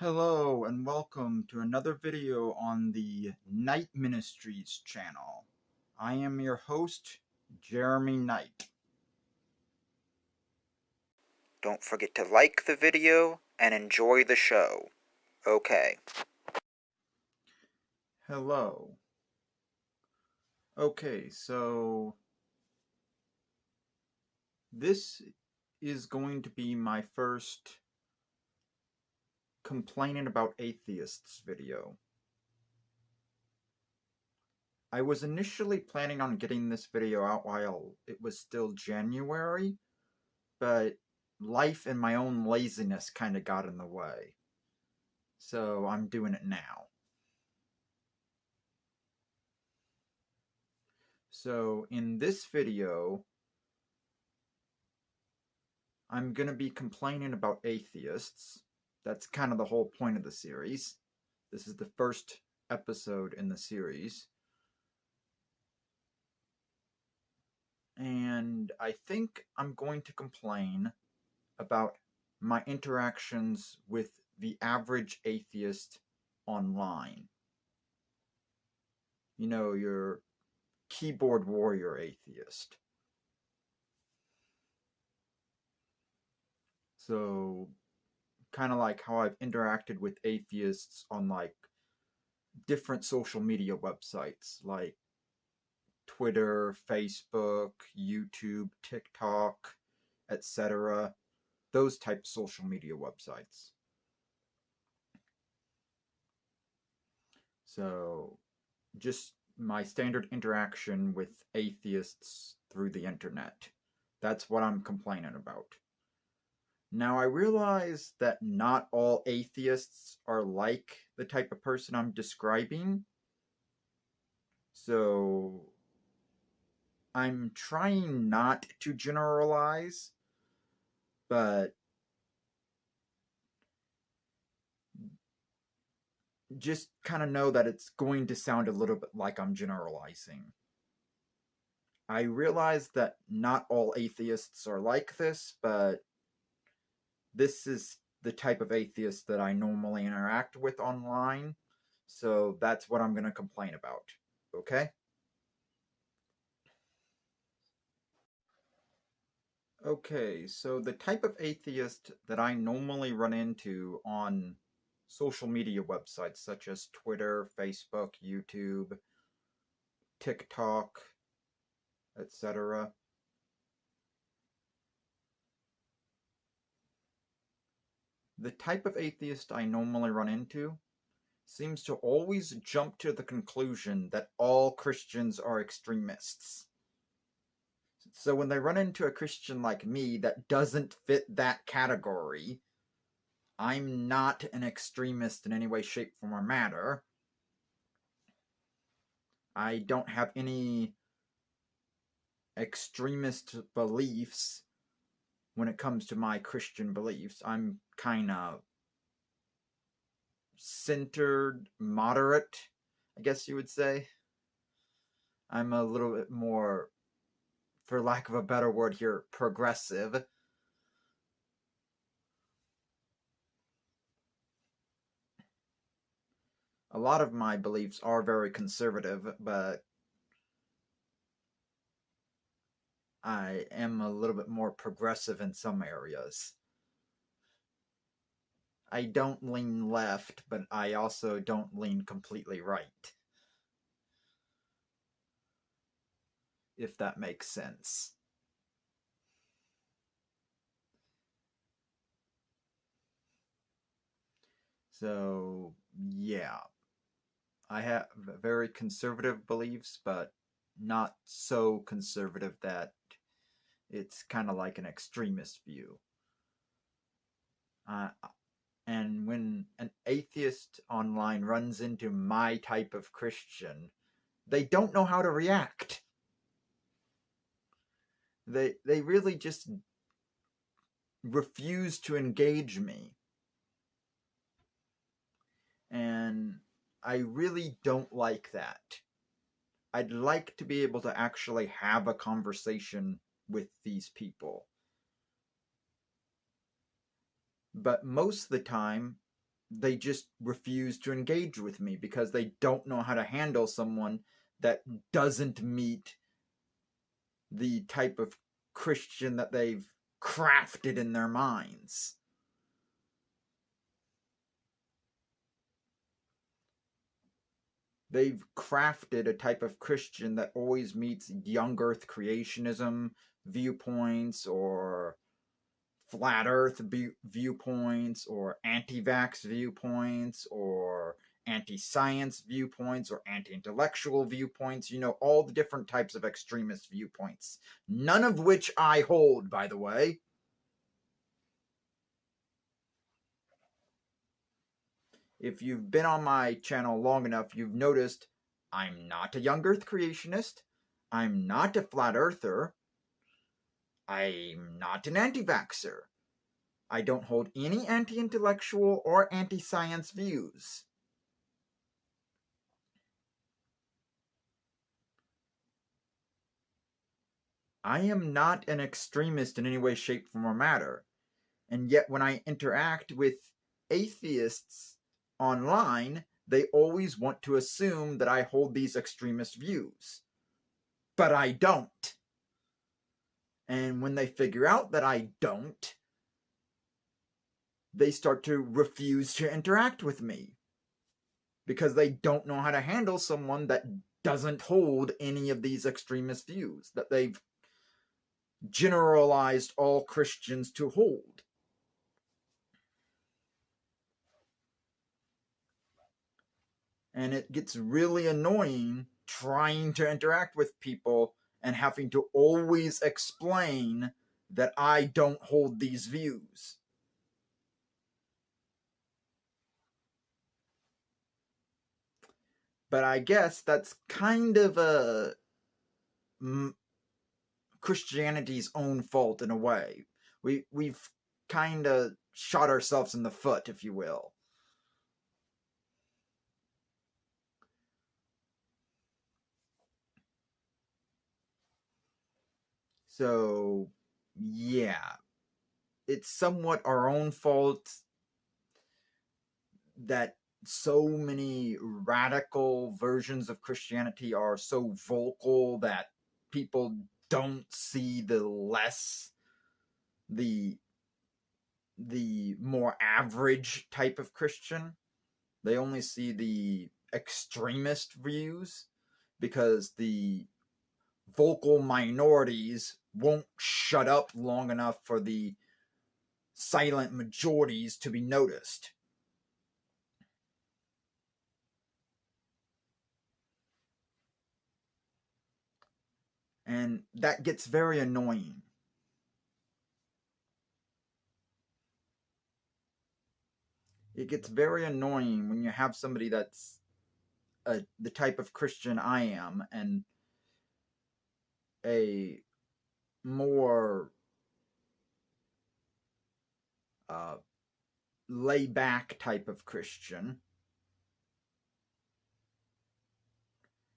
Hello and welcome to another video on the Night Ministries channel. I am your host, Jeremy Knight. Don't forget to like the video and enjoy the show. Okay. Hello. Okay, so this is going to be my first complaining about atheists video. I was initially planning on getting this video out while it was still January, but life and my own laziness kind of got in the way. So I'm doing it now. So in this video, I'm going to be complaining about atheists. That's kind of the whole point of the series. This is the first episode in the series. And I think I'm going to complain about my interactions with the average atheist online. You know, your keyboard warrior atheist. So, kind of like how I've interacted with atheists on like different social media websites like Twitter, Facebook, YouTube, TikTok, etc. Those type of social media websites. So, just my standard interaction with atheists through the internet. That's what I'm complaining about. Now, I realize that not all atheists are like the type of person I'm describing. So, I'm trying not to generalize, but just kind of know that it's going to sound a little bit like I'm generalizing. I realize that not all atheists are like this, but this is the type of atheist that I normally interact with online, so that's what I'm going to complain about, okay? Okay, so the type of atheist that I normally run into on social media websites such as Twitter, Facebook, YouTube, TikTok, etc. The type of atheist I normally run into seems to always jump to the conclusion that all Christians are extremists. So when they run into a Christian like me that doesn't fit that category, I'm not an extremist in any way, shape, form, or matter. I don't have any extremist beliefs when it comes to my Christian beliefs. I'm kind of centered, moderate, I guess you would say. I'm a little bit more, for lack of a better word here, progressive. A lot of my beliefs are very conservative, but I am a little bit more progressive in some areas. I don't lean left, but I also don't lean completely right. If that makes sense. So, yeah. I have very conservative beliefs, but not so conservative that it's kind of like an extremist view. And when an atheist online runs into my type of Christian, they don't know how to react. They really just refuse to engage me. And I really don't like that. I'd like to be able to actually have a conversation with these people. But most of the time, they just refuse to engage with me because they don't know how to handle someone that doesn't meet the type of Christian that they've crafted in their minds. They've crafted a type of Christian that always meets young earth creationism viewpoints, or flat earth viewpoints, or anti-vax viewpoints, or anti-science viewpoints, or anti-intellectual viewpoints. You know, all the different types of extremist viewpoints. None of which I hold, by the way. If you've been on my channel long enough, you've noticed I'm not a young earth creationist. I'm not a flat earther. I'm not an anti-vaxxer. I don't hold any anti-intellectual or anti-science views. I am not an extremist in any way, shape, form, or matter. And yet when I interact with atheists online, they always want to assume that I hold these extremist views. But I don't. And when they figure out that I don't, they start to refuse to interact with me. Because they don't know how to handle someone that doesn't hold any of these extremist views that they've generalized all Christians to hold. And it gets really annoying trying to interact with people and having to always explain that I don't hold these views. But I guess that's kind of Christianity's own fault in a way. We've kind of shot ourselves in the foot, if you will. So, yeah, it's somewhat our own fault that so many radical versions of Christianity are so vocal that people don't see the more average type of Christian. They only see the extremist views because the vocal minorities won't shut up long enough for the silent majorities to be noticed. And that gets very annoying. It gets very annoying when you have somebody that's the type of Christian I am, and a more lay-back type of Christian,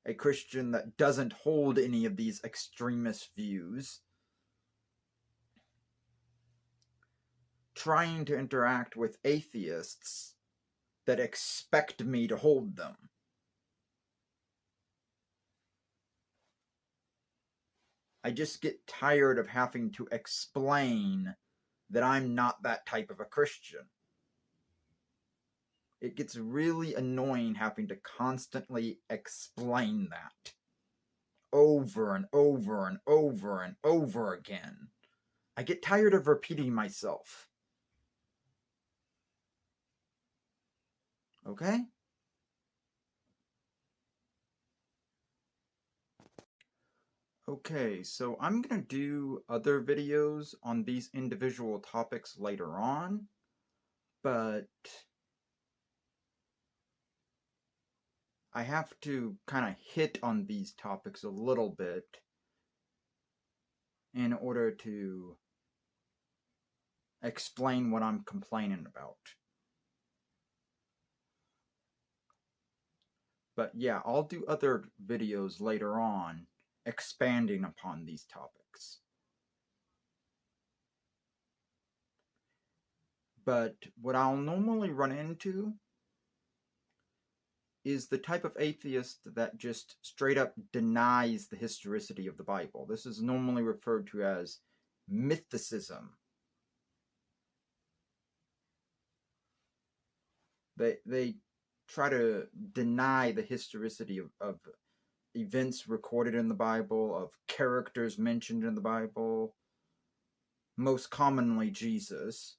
a Christian that doesn't hold any of these extremist views, trying to interact with atheists that expect me to hold them. I just get tired of having to explain that I'm not that type of a Christian. It gets really annoying having to constantly explain that over and over and over and over again. I get tired of repeating myself. Okay? Okay, so I'm going to do other videos on these individual topics later on, but I have to kind of hit on these topics a little bit in order to explain what I'm complaining about. But yeah, I'll do other videos later on expanding upon these topics. But what I'll normally run into is the type of atheist that just straight up denies the historicity of the Bible. This is normally referred to as mythicism. They try to deny the historicity of events recorded in the Bible, of characters mentioned in the Bible, most commonly Jesus.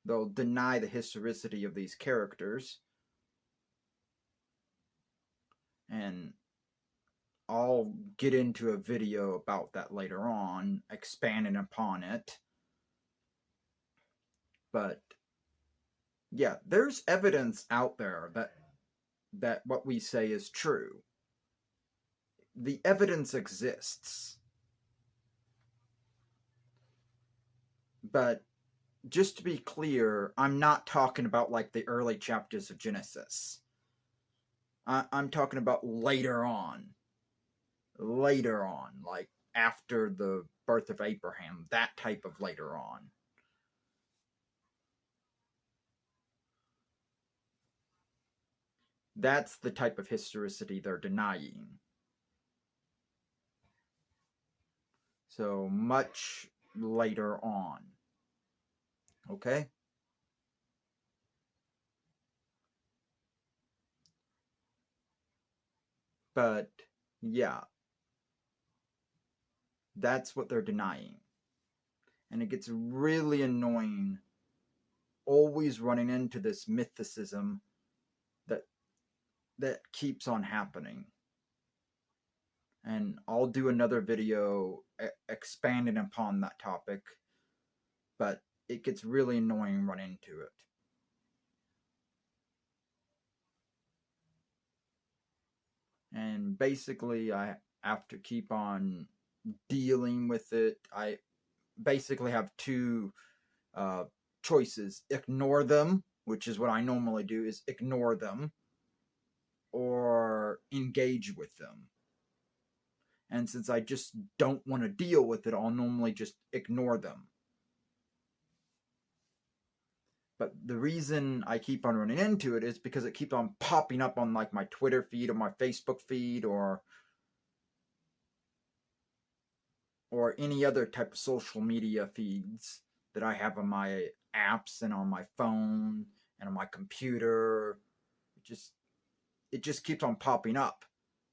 They'll deny the historicity of these characters. And I'll get into a video about that later on, expanding upon it. But yeah, there's evidence out there that what we say is true. The evidence exists. But just to be clear, I'm not talking about like the early chapters of Genesis. I'm talking about later on, like after the birth of Abraham, that type of later on. That's the type of historicity they're denying. So much later on. Okay? But yeah, that's what they're denying. And it gets really annoying always running into this mythicism that keeps on happening. And I'll do another video expanding upon that topic, but it gets really annoying running into it. And basically, I have to keep on dealing with it. I basically have two choices: ignore them, which is what I normally do, is ignore them, or engage with them. And since I just don't want to deal with it, I'll normally just ignore them. But the reason I keep on running into it is because it keeps on popping up on like my Twitter feed or my Facebook feed or any other type of social media feeds that I have on my apps and on my phone and on my computer. It just keeps on popping up,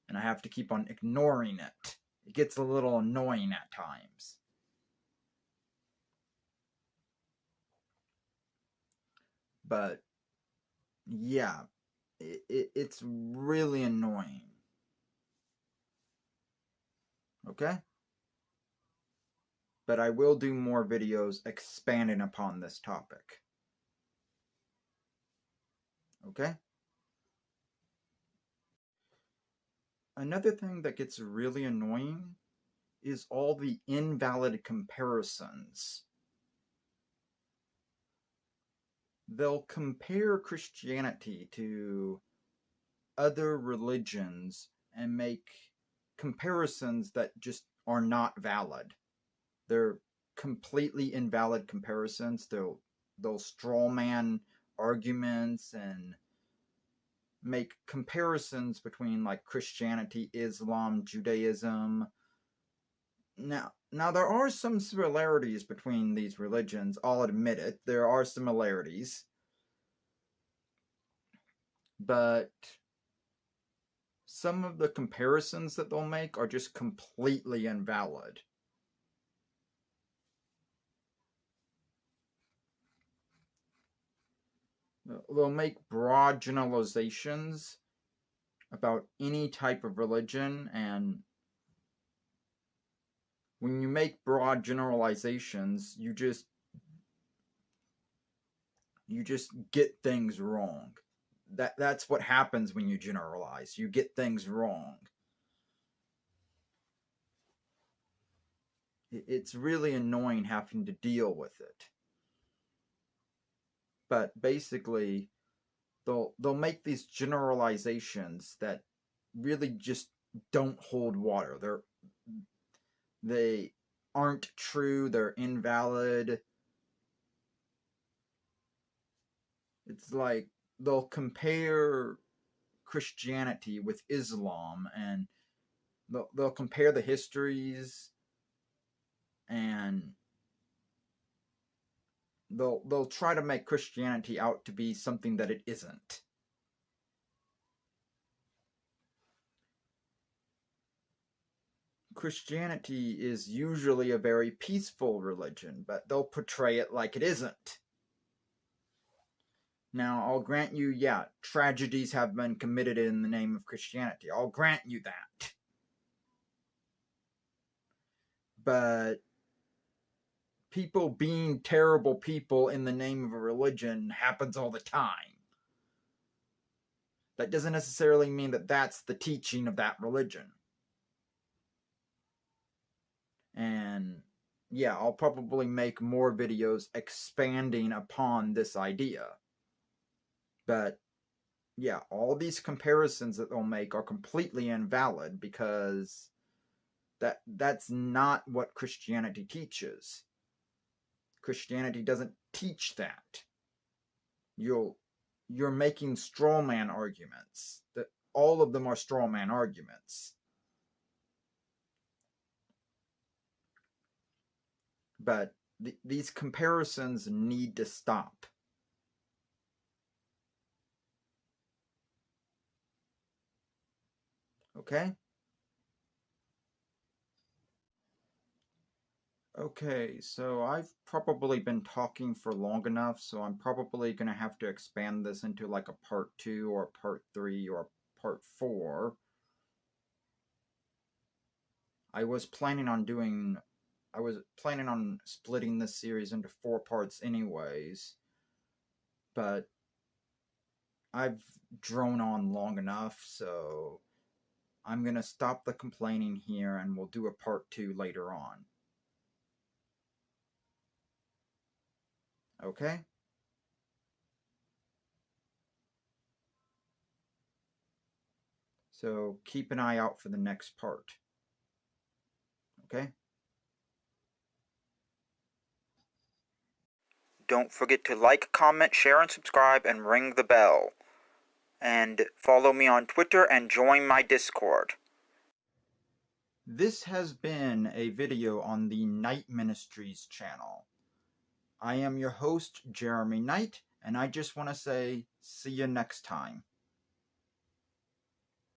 and I have to keep on ignoring it. It gets a little annoying at times. But yeah, it's really annoying. Okay? But I will do more videos expanding upon this topic. Okay? Another thing that gets really annoying is all the invalid comparisons. They'll compare Christianity to other religions and make comparisons that just are not valid. They're completely invalid comparisons. They'll strawman arguments and make comparisons between like Christianity, Islam, Judaism. Now there are some similarities between these religions. I'll admit it. There are similarities. But some of the comparisons that they'll make are just completely invalid. They'll make broad generalizations about any type of religion, and when you make broad generalizations, you just get things wrong. That's what happens when you generalize. You get things wrong. It's really annoying having to deal with it. But basically, they'll make these generalizations that really just don't hold water. They aren't true. They're invalid. It's like they'll compare Christianity with Islam, and they'll compare the histories, and they'll try to make Christianity out to be something that it isn't. Christianity is usually a very peaceful religion, but they'll portray it like it isn't. Now, I'll grant you, yeah, tragedies have been committed in the name of Christianity. I'll grant you that. But people being terrible people in the name of a religion happens all the time. That doesn't necessarily mean that that's the teaching of that religion. And yeah, I'll probably make more videos expanding upon this idea. But yeah, all these comparisons that they'll make are completely invalid, because that's not what Christianity teaches. Christianity doesn't teach that. You're making straw man arguments. That all of them are straw man arguments. But these comparisons need to stop. Okay? Okay, so I've probably been talking for long enough, so I'm probably going to have to expand this into like a part 2 or part 3 or part 4. I was planning on splitting this series into 4 parts anyways, but I've drone on long enough, so I'm going to stop the complaining here, and we'll do a part 2 later on. Okay? So keep an eye out for the next part. Okay? Don't forget to like, comment, share, and subscribe, and ring the bell. And follow me on Twitter and join my Discord. This has been a video on the Night Ministries channel. I am your host, Jeremy Knight, and I just want to say, see you next time.